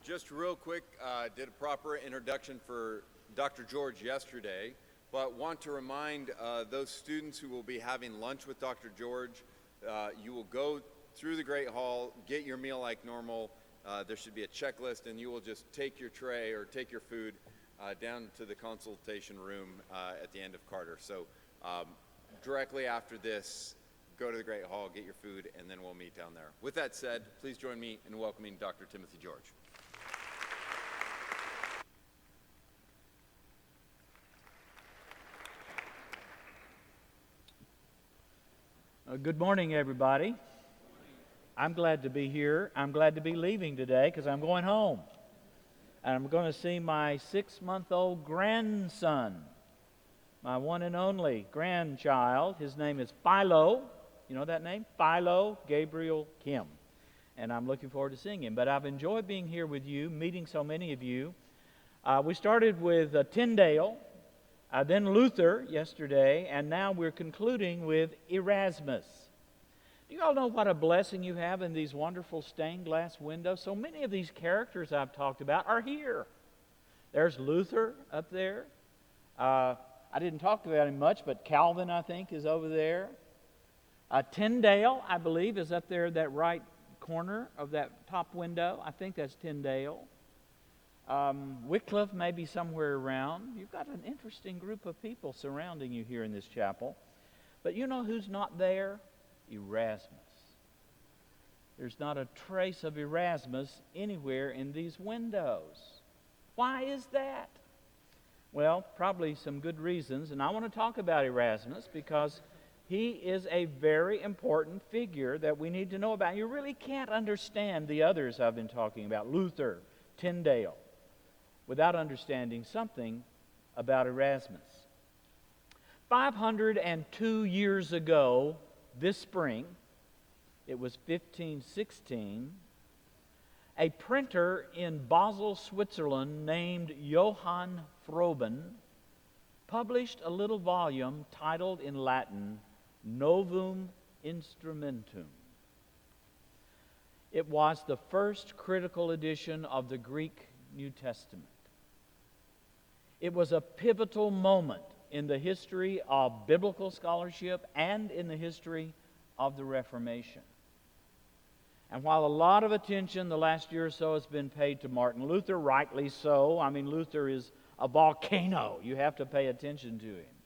Just real quick, did a proper introduction for Dr. George yesterday, but want to remind those students who will be having lunch with Dr. George, you will go through the Great Hall, get your meal like normal. There should be a checklist, and you will just take your tray or take your food down to the consultation room at the end of Carter. So directly after this, go to the Great Hall, get your food, and then we'll meet down there. With that said, please join me in welcoming Dr. Timothy George. Good morning, everybody. I'm glad to be here. I'm glad to be leaving today because I'm going home. And I'm going to see my 6-month-old grandson, my one and only grandchild. His name is Philo. You know that name? Philo Gabriel Kim. And I'm looking forward to seeing him. But I've enjoyed being here with you, meeting so many of you. We started with Tyndale, then Luther yesterday, and now we're concluding with Erasmus. Do you all know what a blessing you have in these wonderful stained glass windows? So many of these characters I've talked about are here. There's Luther up there. I didn't talk about him much, but Calvin, I think, is over there. Tyndale, I believe, is up there, that right corner of that top window. I think that's Tyndale. Wycliffe may be somewhere around. You've got an interesting group of people surrounding you here in this chapel. But you know who's not there? Erasmus. There's not a trace of Erasmus anywhere in these windows. Why is that? Well, probably some good reasons, and I want to talk about Erasmus because he is a very important figure that we need to know about. You really can't understand the others I've been talking about, Luther, Tyndale, without understanding something about Erasmus. 502 years ago, this spring, it was 1516, a printer in Basel, Switzerland, named Johann Froben, published a little volume titled in Latin, Novum Instrumentum. It was the first critical edition of the Greek New Testament. It was a pivotal moment in the history of biblical scholarship and in the history of the Reformation. And while a lot of attention the last year or so has been paid to Martin Luther, rightly so, I mean, Luther is a volcano. You have to pay attention to him.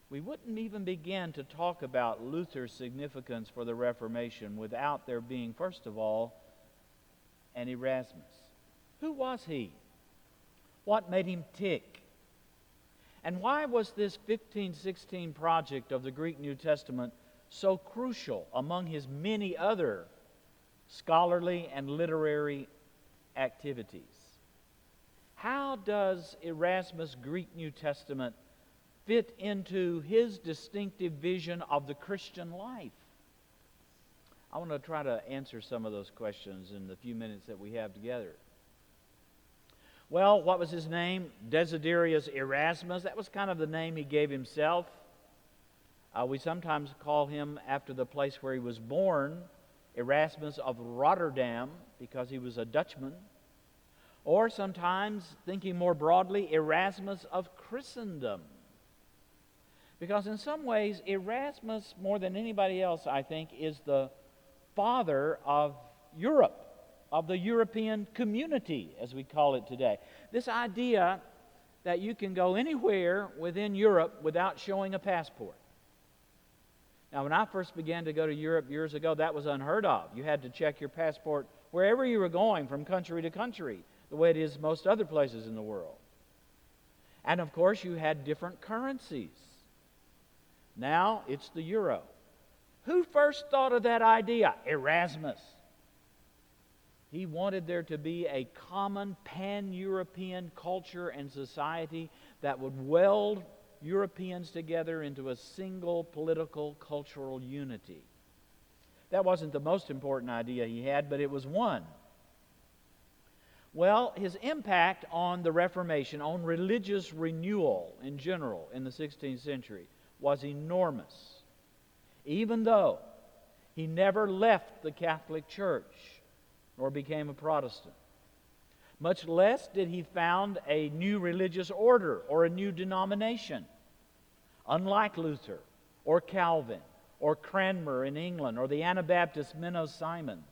We wouldn't even begin to talk about Luther's significance for the Reformation without there being, first of all, an Erasmus. Who was he? What made him tick? And why was this 1516 project of the Greek New Testament so crucial among his many other scholarly and literary activities? How does Erasmus' Greek New Testament fit into his distinctive vision of the Christian life? I want to try to answer some of those questions in the few minutes that we have together. Well, what was his name? Desiderius Erasmus. That was kind of the name he gave himself. We sometimes call him after the place where he was born, Erasmus of Rotterdam, because he was a Dutchman. Or sometimes, thinking more broadly, Erasmus of Christendom. Because in some ways, Erasmus, more than anybody else, I think, is the father of Europe, of the European community, as we call it today. This idea that you can go anywhere within Europe without showing a passport. Now, when I first began to go to Europe years ago, that was unheard of. You had to check your passport wherever you were going, from country to country, the way it is most other places in the world. And of course, you had different currencies. Now, it's the euro. Who first thought of that idea? Erasmus. He wanted there to be a common pan-European culture and society that would weld Europeans together into a single political, cultural unity. That wasn't the most important idea he had, but it was one. Well, his impact on the Reformation, on religious renewal in general in the 16th century, was enormous. Even though he never left the Catholic Church nor became a Protestant. Much less did he found a new religious order or a new denomination. Unlike Luther or Calvin or Cranmer in England or the Anabaptist Menno Simons,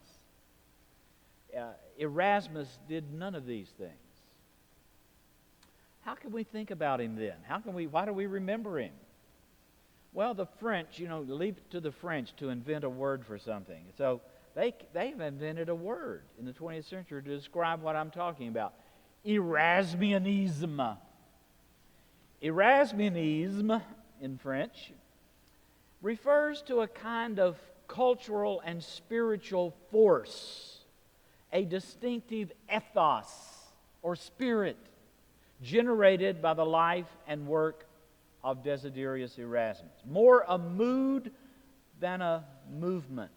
Erasmus did none of these things. How can we think about him then? Why do we remember him? Well, the French, leave it to the French to invent a word for something. So they've invented a word in the 20th century to describe what I'm talking about. Erasmianism. Erasmianism in French refers to a kind of cultural and spiritual force, a distinctive ethos or spirit generated by the life and work of Desiderius Erasmus. More a mood than a movement.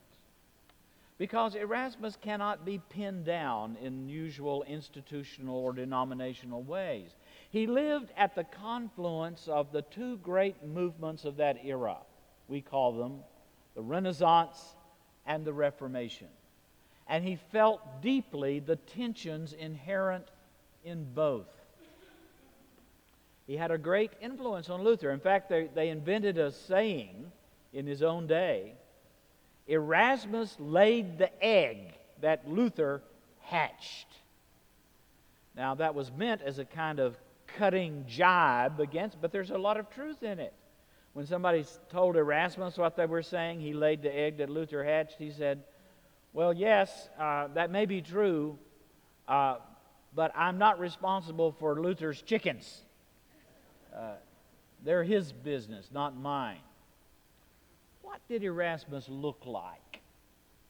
Because Erasmus cannot be pinned down in usual institutional or denominational ways. He lived at the confluence of the two great movements of that era. We call them the Renaissance and the Reformation. And he felt deeply the tensions inherent in both. He had a great influence on Luther. In fact, they invented a saying in his own day: Erasmus laid the egg that Luther hatched. Now, that was meant as a kind of cutting jibe against, but there's a lot of truth in it. When somebody told Erasmus what they were saying, he laid the egg that Luther hatched, he said, well, yes, that may be true, but I'm not responsible for Luther's chickens. They're his business, not mine. What did Erasmus look like?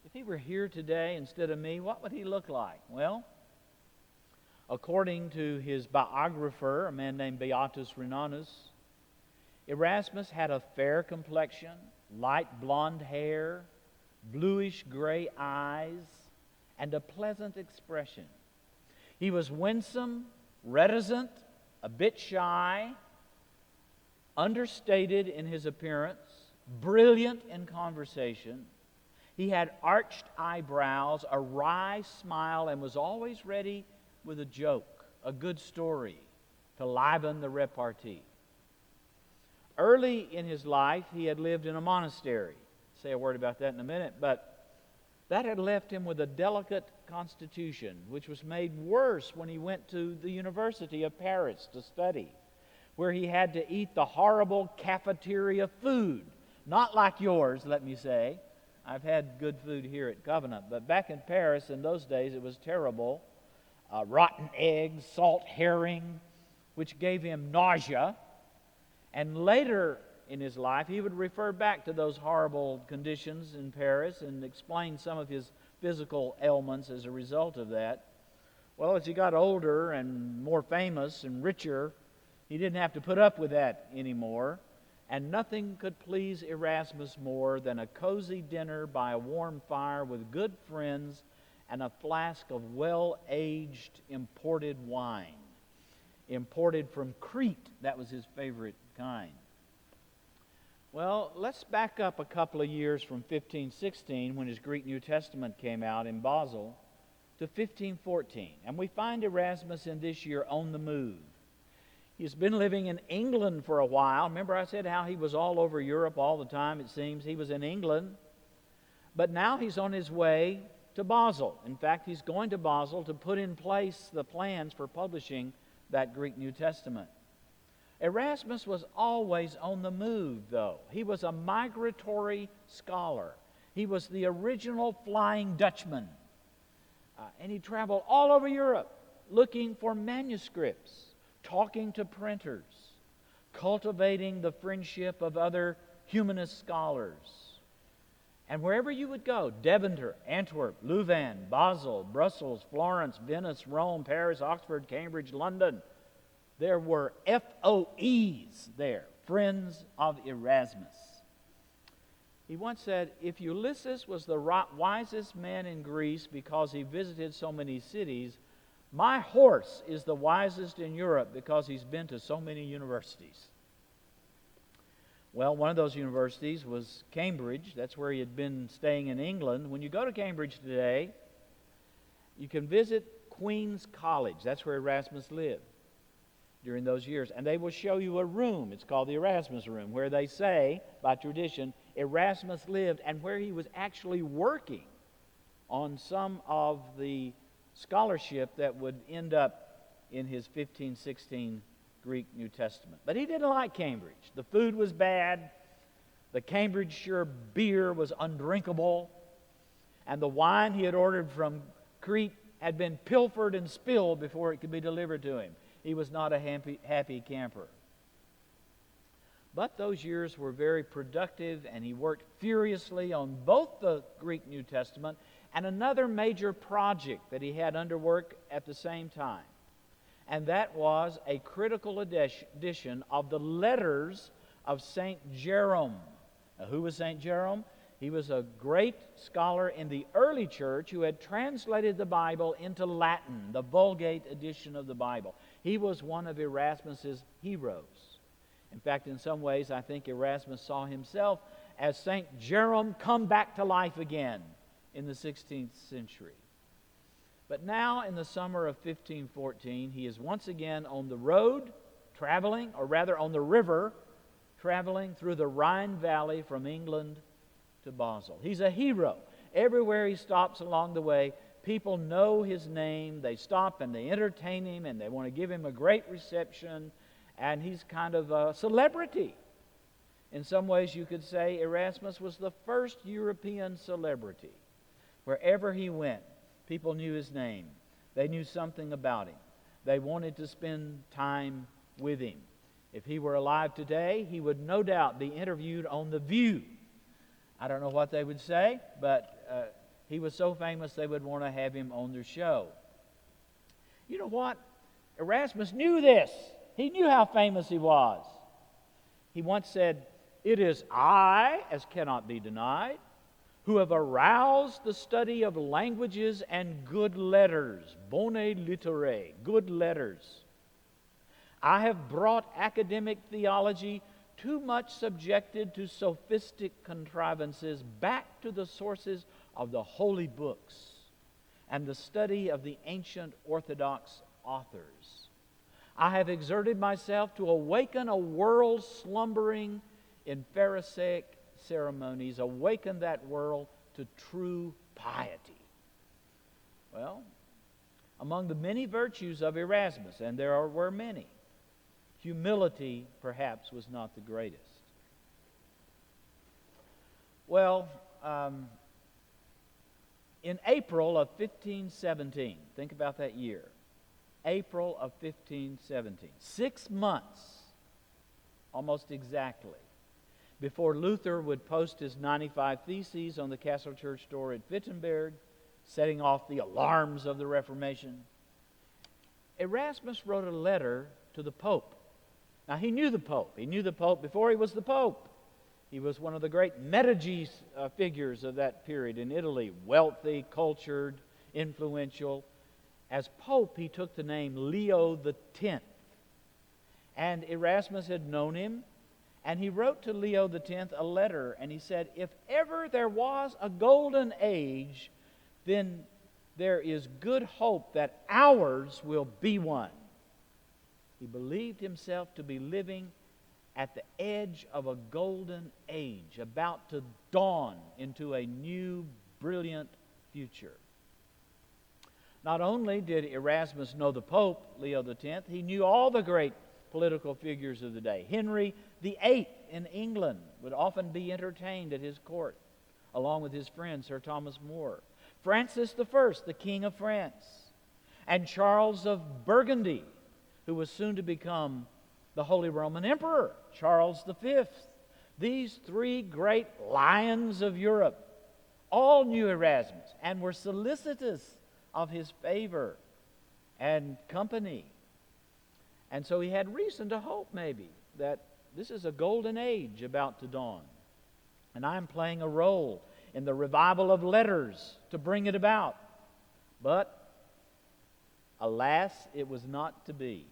If he were here today instead of me, what would he look like? Well, according to his biographer, a man named Beatus Renanus, Erasmus had a fair complexion, light blonde hair, bluish-gray eyes, and a pleasant expression. He was winsome, reticent, a bit shy, understated in his appearance, brilliant in conversation. He had arched eyebrows, a wry smile, and was always ready with a joke, a good story, to liven the repartee. Early in his life, he had lived in a monastery. I'll say a word about that in a minute, but that had left him with a delicate constitution, which was made worse when he went to the University of Paris to study, where he had to eat the horrible cafeteria food. Not like yours, let me say. I've had good food here at Covenant, but back in Paris in those days it was terrible. Rotten eggs, salt herring, which gave him nausea. And later in his life, he would refer back to those horrible conditions in Paris and explain some of his physical ailments as a result of that. Well, as he got older and more famous and richer, he didn't have to put up with that anymore. And nothing could please Erasmus more than a cozy dinner by a warm fire with good friends and a flask of well-aged imported wine. Imported from Crete, that was his favorite kind. Well, let's back up a couple of years from 1516, when his Greek New Testament came out in Basel, to 1514. And we find Erasmus in this year on the move. He's been living in England for a while. Remember I said how he was all over Europe all the time, it seems. He was in England. But now he's on his way to Basel. In fact, he's going to Basel to put in place the plans for publishing that Greek New Testament. Erasmus was always on the move, though. He was a migratory scholar. He was the original Flying Dutchman. And he traveled all over Europe looking for manuscripts, talking to printers, cultivating the friendship of other humanist scholars. And wherever you would go, Deventer, Antwerp, Louvain, Basel, Brussels, Florence, Venice, Rome, Paris, Oxford, Cambridge, London, there were FOEs there, friends of Erasmus. He once said, if Ulysses was the wisest man in Greece because he visited so many cities, my horse is the wisest in Europe because he's been to so many universities. Well, one of those universities was Cambridge. That's where he had been staying in England. When you go to Cambridge today, you can visit Queen's College. That's where Erasmus lived during those years. And they will show you a room. It's called the Erasmus Room, where they say, by tradition, Erasmus lived and where he was actually working on some of the scholarship that would end up in his 1516 Greek New Testament. But he didn't like Cambridge. The food was bad. The Cambridgeshire beer was undrinkable. And the wine he had ordered from Crete had been pilfered and spilled before it could be delivered to him. He was not a happy camper. But those years were very productive, and he worked furiously on both the Greek New Testament and another major project that he had under work at the same time. And that was a critical edition of the letters of St. Jerome. Now, who was St. Jerome? He was a great scholar in the early church who had translated the Bible into Latin, the Vulgate edition of the Bible. He was one of Erasmus's heroes. In fact, in some ways, I think Erasmus saw himself as St. Jerome come back to life again in the 16th century. But now, in the summer of 1514, he is once again on the road, traveling, or rather on the river, traveling through the Rhine Valley from England to Basel. He's a hero. Everywhere he stops along the way, people know his name. They stop and they entertain him and they want to give him a great reception, and he's kind of a celebrity. In some ways, you could say Erasmus was the first European celebrity. Wherever he went, people knew his name. They knew something about him. They wanted to spend time with him. If he were alive today, he would no doubt be interviewed on The View. I don't know what they would say, but he was so famous they would want to have him on their show. You know what? Erasmus knew this. He knew how famous he was. He once said, "It is I, as cannot be denied, who have aroused the study of languages and good letters, bone litterae, good letters. I have brought academic theology, too much subjected to sophistic contrivances, back to the sources of the holy books and the study of the ancient orthodox authors. I have exerted myself to awaken a world slumbering in Pharisaic ceremonies, awaken that world to true piety." Well, among the many virtues of Erasmus, and there were many, humility perhaps was not the greatest. Well, in April of 1517, think about that year, April of 1517, 6 months, almost exactly, before Luther would post his 95 Theses on the Castle Church door at Wittenberg, setting off the alarms of the Reformation, Erasmus wrote a letter to the Pope. Now, he knew the Pope. He knew the Pope before he was the Pope. He was one of the great Medici figures of that period in Italy, wealthy, cultured, influential. As Pope, he took the name Leo X. And Erasmus had known him, and he wrote to Leo X a letter, and he said, "If ever there was a golden age, then there is good hope that ours will be one." He believed himself to be living at the edge of a golden age, about to dawn into a new, brilliant future. Not only did Erasmus know the Pope, Leo X, he knew all the great political figures of the day. Henry VIII in England would often be entertained at his court, along with his friend Sir Thomas More. Francis I, the King of France, and Charles of Burgundy, who was soon to become the Holy Roman Emperor, Charles V. These three great lions of Europe all knew Erasmus and were solicitous of his favor and company. And so he had reason to hope, maybe, that this is a golden age about to dawn. And I'm playing a role in the revival of letters to bring it about. But, alas, it was not to be.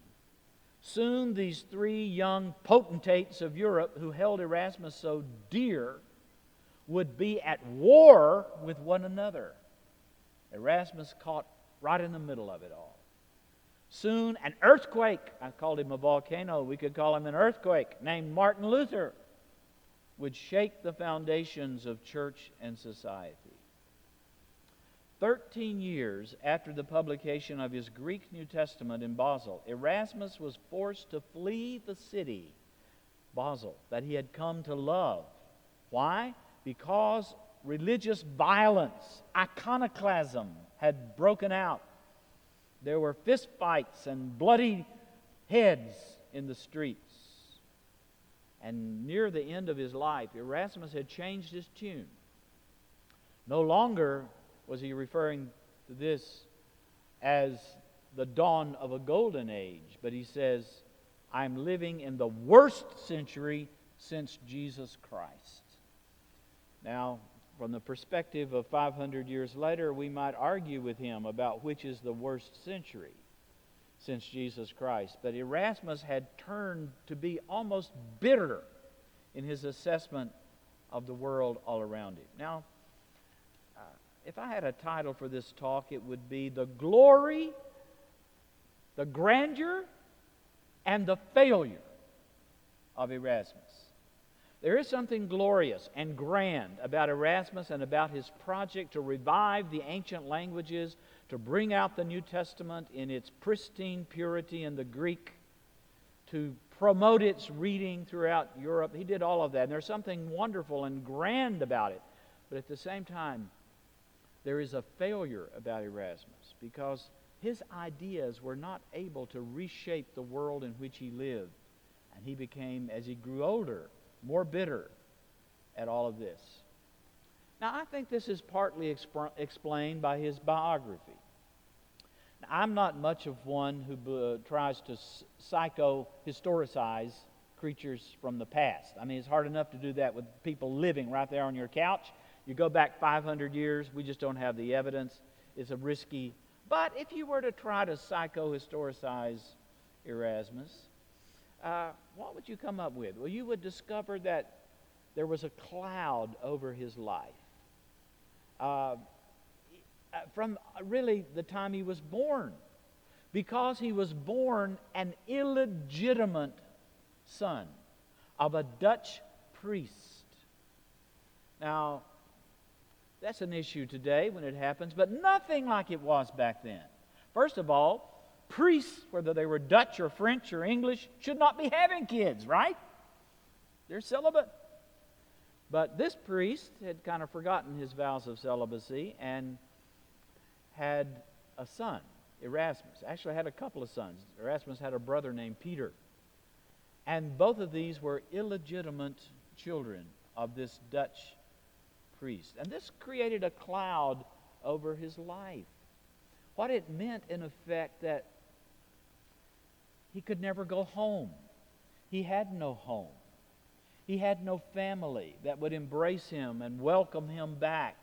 Soon these three young potentates of Europe who held Erasmus so dear would be at war with one another. Erasmus caught right in the middle of it all. Soon, an earthquake, I called him a volcano, we could call him an earthquake, named Martin Luther, would shake the foundations of church and society. 13 years after the publication of his Greek New Testament in Basel, Erasmus was forced to flee the city, Basel, that he had come to love. Why? Because religious violence, iconoclasm, had broken out. There were fistfights and bloody heads in the streets. And near the end of his life, Erasmus had changed his tune. No longer was he referring to this as the dawn of a golden age, but he says, I'm living in the worst century since Jesus Christ. Now, from the perspective of 500 years later, we might argue with him about which is the worst century since Jesus Christ. But Erasmus had turned to be almost bitter in his assessment of the world all around him. Now, if I had a title for this talk, it would be The Glory, the Grandeur, and the Failure of Erasmus. There is something glorious and grand about Erasmus and about his project to revive the ancient languages, to bring out the New Testament in its pristine purity in the Greek, to promote its reading throughout Europe. He did all of that, and there's something wonderful and grand about it. But at the same time, there is a failure about Erasmus because his ideas were not able to reshape the world in which he lived. And he became, as he grew older, more bitter at all of this. Now, I think this is partly explained by his biography. Now, I'm not much of one who tries to psycho-historicize creatures from the past. I mean, it's hard enough to do that with people living right there on your couch. You go back 500 years, we just don't have the evidence. It's a risky. But if you were to try to psycho-historicize Erasmus, what would you come up with? Well, you would discover that there was a cloud over his life. From really the time he was born. Because he was born an illegitimate son of a Dutch priest. Now, that's an issue today when it happens, but nothing like it was back then. First of all, priests, whether they were Dutch or French or English, should not be having kids, right? They're celibate. But this priest had kind of forgotten his vows of celibacy and had a son, Erasmus. Actually, had a couple of sons. Erasmus had a brother named Peter. And both of these were illegitimate children of this Dutch priest. And this created a cloud over his life. What it meant, in effect, that he could never go home. He had no home. He had no family that would embrace him and welcome him back.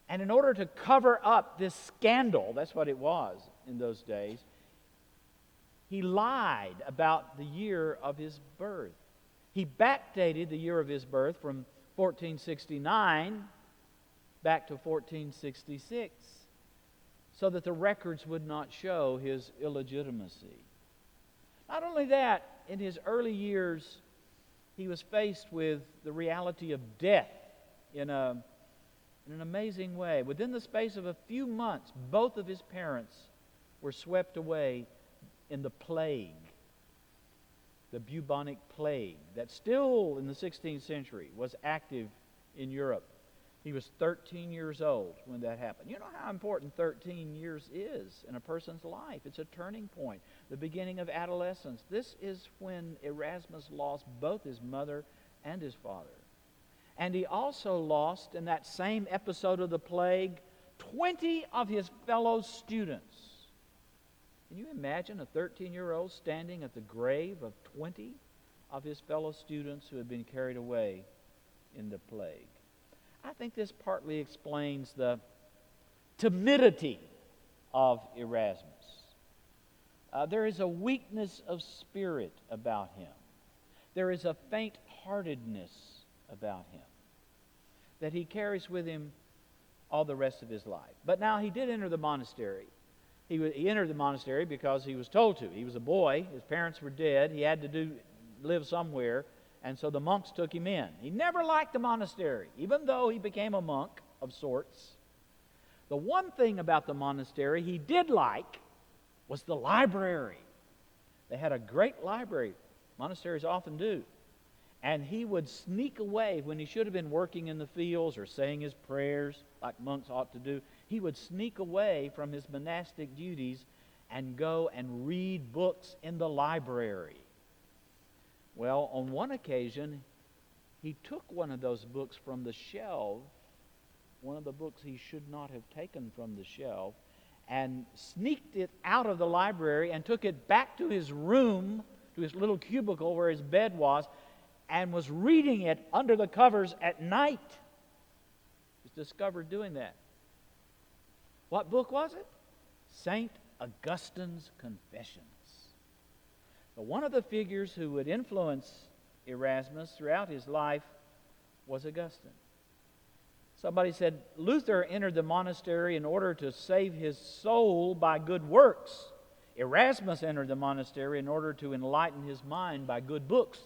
And in order to cover up this scandal, that's what it was in those days, he lied about the year of his birth. He backdated the year of his birth from 1469 back to 1466 so that the records would not show his illegitimacy. Not only that, in his early years, he was faced with the reality of death in an amazing way. Within the space of a few months, both of his parents were swept away in the plague, the bubonic plague, that still in the 16th century was active in Europe. He was 13 years old when that happened. You know how important 13 years is in a person's life. It's a turning point, the beginning of adolescence. This is when Erasmus lost both his mother and his father. And he also lost, in that same episode of the plague, 20 of his fellow students. Can you imagine a 13-year-old standing at the grave of 20 of his fellow students who had been carried away in the plague? I think this partly explains the timidity of Erasmus. There is a weakness of spirit about him. There is a faint-heartedness about him that he carries with him all the rest of his life. But now he did enter the monastery. He entered the monastery because he was told to. He was a boy. His parents were dead. He had to live somewhere. And so the monks took him in. He never liked the monastery, even though he became a monk of sorts. The one thing about the monastery he did like was the library. They had a great library. Monasteries often do. And he would sneak away when he should have been working in the fields or saying his prayers like monks ought to do. He would sneak away from his monastic duties and go and read books in the library. Well, on one occasion, he took one of those books from the shelf, one of the books he should not have taken from the shelf, and sneaked it out of the library and took it back to his room, to his little cubicle where his bed was, and was reading it under the covers at night. He was discovered doing that. What book was it? St. Augustine's Confessions. But one of the figures who would influence Erasmus throughout his life was Augustine. Somebody said Luther entered the monastery in order to save his soul by good works. Erasmus entered the monastery in order to enlighten his mind by good books.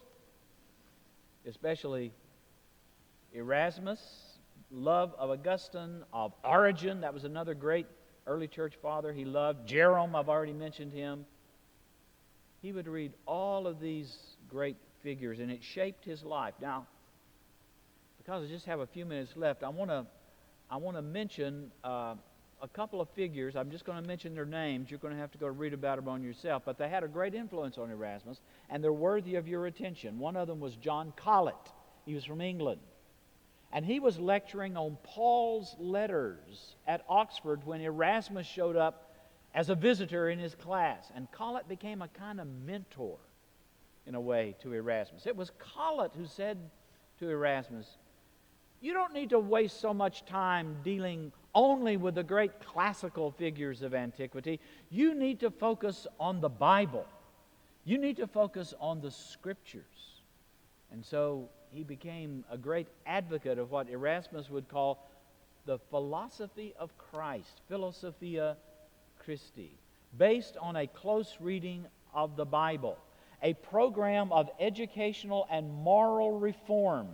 Especially Erasmus, love of Augustine, of Origen, that was another great early church father he loved. Jerome, I've already mentioned him. He would read all of these great figures, and it shaped his life. Now, because I just have a few minutes left, I want to mention a couple of figures. I'm just going to mention their names. You're going to have to go read about them on yourself. But they had a great influence on Erasmus, and they're worthy of your attention. One of them was John Collett. He was from England. And he was lecturing on Paul's letters at Oxford when Erasmus showed up as a visitor in his class. And Collett became a kind of mentor, in a way, to Erasmus. It was Collett who said to Erasmus, "You don't need to waste so much time dealing only with the great classical figures of antiquity. You need to focus on the Bible. You need to focus on the Scriptures." And so he became a great advocate of what Erasmus would call the philosophy of Christ, Philosophia Christi, based on a close reading of the Bible, a program of educational and moral reform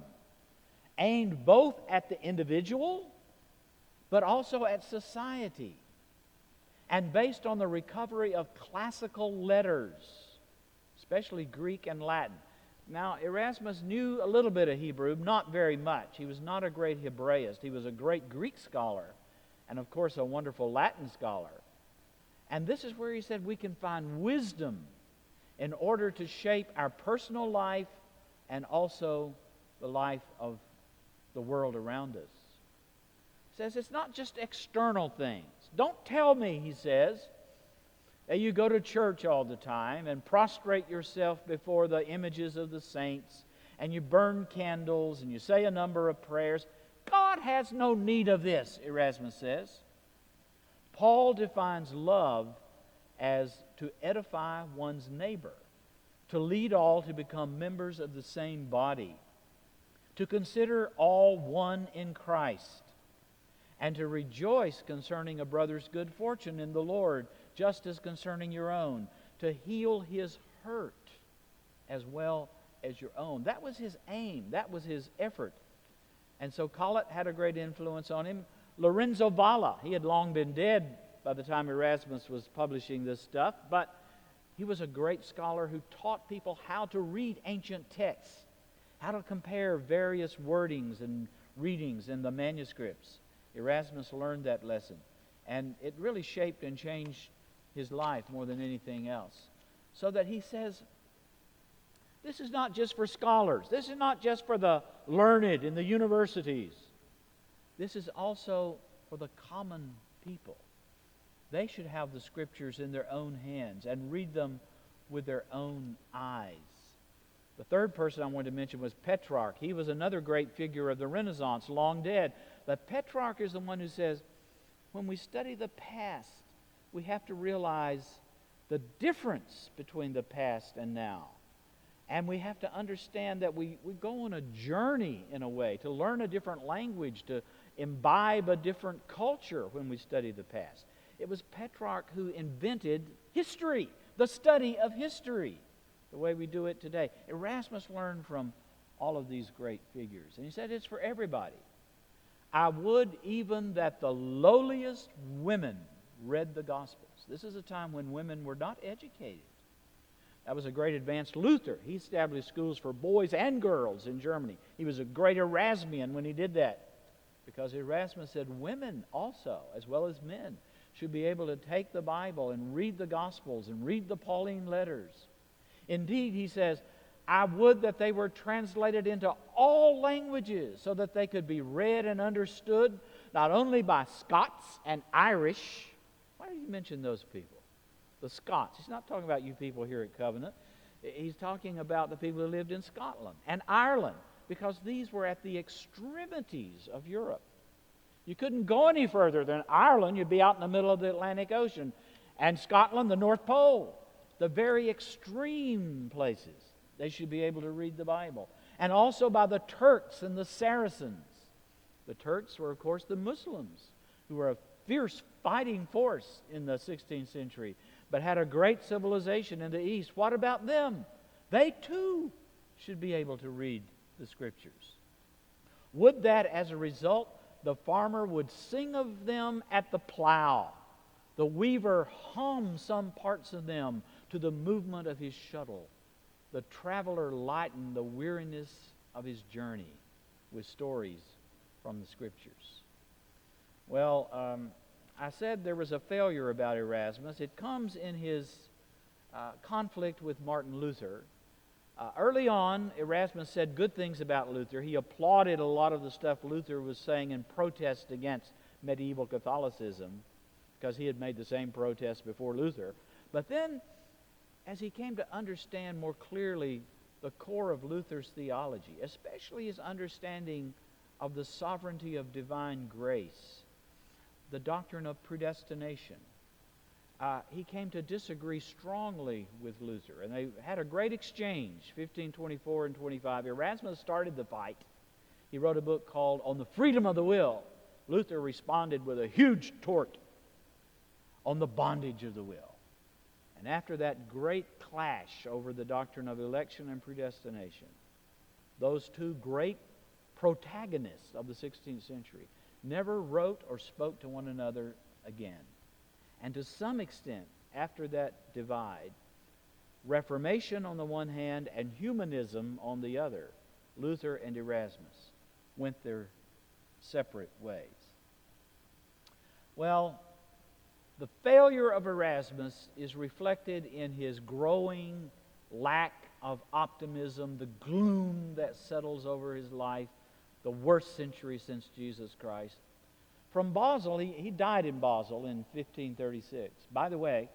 aimed both at the individual but also at society, and based on the recovery of classical letters, especially Greek and Latin. Now, Erasmus knew a little bit of Hebrew, not very much. He was not a great Hebraist. He was a great Greek scholar, and of course a wonderful Latin scholar. And this is where he said we can find wisdom in order to shape our personal life and also the life of the world around us. He says it's not just external things. Don't tell me, he says, that you go to church all the time and prostrate yourself before the images of the saints and you burn candles and you say a number of prayers. God has no need of this, Erasmus says. Paul defines love as to edify one's neighbor, to lead all to become members of the same body, to consider all one in Christ, and to rejoice concerning a brother's good fortune in the Lord, just as concerning your own, to heal his hurt as well as your own. That was his aim. That was his effort. And so Collett had a great influence on him. Lorenzo Valla, he had long been dead by the time Erasmus was publishing this stuff, but he was a great scholar who taught people how to read ancient texts, how to compare various wordings and readings in the manuscripts. Erasmus learned that lesson, and it really shaped and changed his life more than anything else. So that he says, this is not just for scholars. This is not just for the learned in the universities. This is also for the common people. They should have the Scriptures in their own hands and read them with their own eyes. The third person I wanted to mention was Petrarch. He was another great figure of the Renaissance, long dead. But Petrarch is the one who says, when we study the past, we have to realize the difference between the past and now. And we have to understand that we go on a journey, in a way, to learn a different language, to imbibe a different culture when we study the past. It was Petrarch who invented history, the study of history, the way we do it today. Erasmus learned from all of these great figures, and he said it's for everybody. I would even that the lowliest women read the Gospels. This is a time when women were not educated. That was a great advance. Luther, he established schools for boys and girls in Germany. He was a great Erasmian when he did that, because Erasmus said women also, as well as men, should be able to take the Bible and read the Gospels and read the Pauline letters. Indeed, he says, I would that they were translated into all languages so that they could be read and understood not only by Scots and Irish. Why did he mention those people? The Scots. He's not talking about you people here at Covenant. He's talking about the people who lived in Scotland and Ireland, because these were at the extremities of Europe. You couldn't go any further than Ireland. You'd be out in the middle of the Atlantic Ocean. And Scotland, the North Pole, the very extreme places. They should be able to read the Bible. And also by the Turks and the Saracens. The Turks were, of course, the Muslims, who were a fierce fighting force in the 16th century, but had a great civilization in the East. What about them? They, too, should be able to read the Scriptures. Would that, as a result, the farmer would sing of them at the plow, the weaver hum some parts of them to the movement of his shuttle, the traveler lighten the weariness of his journey with stories from the Scriptures. Well, I said there was a failure about Erasmus. It comes in his conflict with Martin Luther. Early on, Erasmus said good things about Luther. He applauded a lot of the stuff Luther was saying in protest against medieval Catholicism, because he had made the same protest before Luther. But then, as he came to understand more clearly the core of Luther's theology, especially his understanding of the sovereignty of divine grace, the doctrine of predestination, he came to disagree strongly with Luther. And they had a great exchange, 1524 and 25. Erasmus started the fight. He wrote a book called On the Freedom of the Will. Luther responded with a huge tort on the bondage of the will. And after that great clash over the doctrine of election and predestination, those two great protagonists of the 16th century never wrote or spoke to one another again. And to some extent, after that divide, Reformation on the one hand and humanism on the other, Luther and Erasmus went their separate ways. Well, the failure of Erasmus is reflected in his growing lack of optimism, the gloom that settles over his life, the worst century since Jesus Christ. From Basel, he died in Basel in 1536. By the way,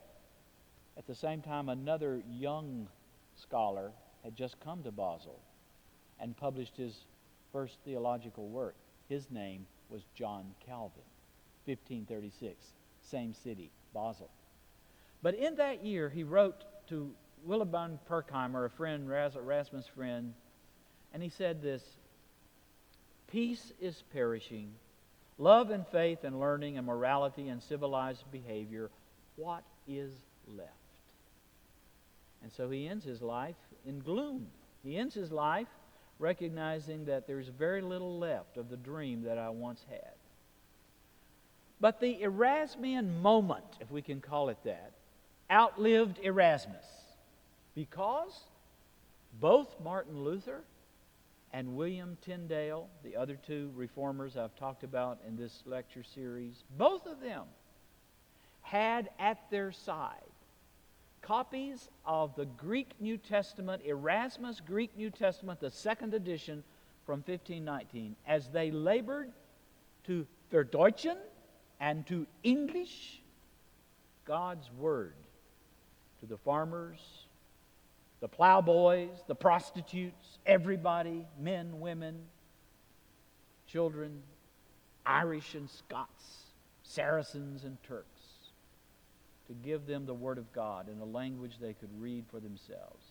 at the same time, another young scholar had just come to Basel and published his first theological work. His name was John Calvin, 1536, same city, Basel. But in that year, he wrote to Willibald Pirkheimer, a friend, Erasmus' friend, and he said this: peace is perishing, love and faith and learning and morality and civilized behavior, what is left? And so he ends his life in gloom. He ends his life recognizing that there's very little left of the dream that I once had. But the Erasmian moment, if we can call it that, outlived Erasmus, because both Martin Luther and William Tyndale, the other two reformers I've talked about in this lecture series, both of them had at their side copies of the Greek New Testament, Erasmus Greek New Testament, the second edition from 1519, as they labored to verdeutschen and to English God's Word to the farmers, the plowboys, the prostitutes, everybody, men, women, children, Irish and Scots, Saracens and Turks, to give them the Word of God in a language they could read for themselves.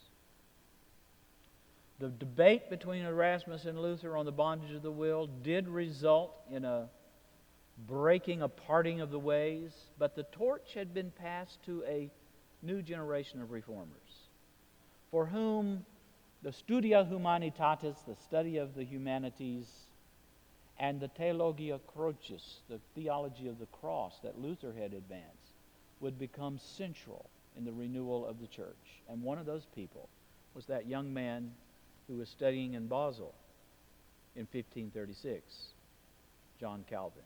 The debate between Erasmus and Luther on the bondage of the will did result in a breaking, a parting of the ways, but the torch had been passed to a new generation of reformers, for whom the Studia Humanitatis, the study of the humanities, and the Theologia Crucis, the theology of the cross that Luther had advanced, would become central in the renewal of the church. And one of those people was that young man who was studying in Basel in 1536, John Calvin.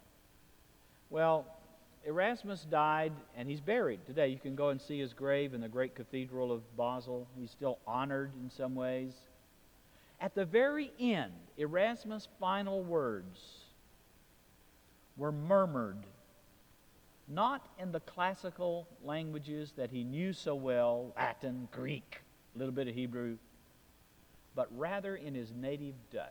Well, Erasmus died, and he's buried today. You can go and see his grave in the great cathedral of Basel. He's still honored in some ways. At the very end, Erasmus' final words were murmured, not in the classical languages that he knew so well, Latin, Greek, a little bit of Hebrew, but rather in his native Dutch.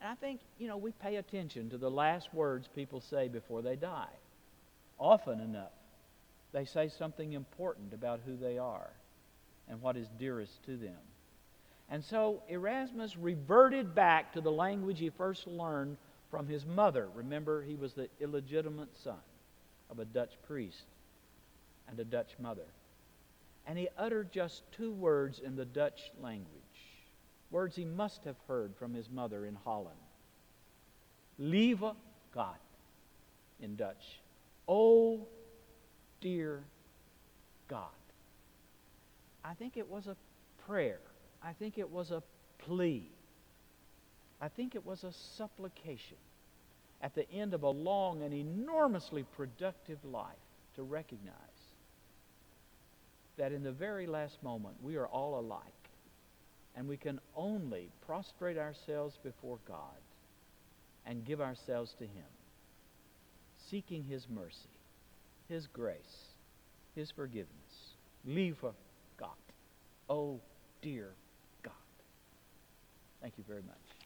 And I think, we pay attention to the last words people say before they die. Often enough, they say something important about who they are and what is dearest to them. And so Erasmus reverted back to the language he first learned from his mother. Remember, he was the illegitimate son of a Dutch priest and a Dutch mother. And he uttered just 2 words in the Dutch language, words he must have heard from his mother in Holland. Lieve God, in Dutch. Oh, dear God. I think it was a prayer. I think it was a plea. I think it was a supplication at the end of a long and enormously productive life to recognize that in the very last moment we are all alike, and we can only prostrate ourselves before God and give ourselves to Him, seeking His mercy, His grace, His forgiveness. Lieve God. Oh, dear God. Thank you very much.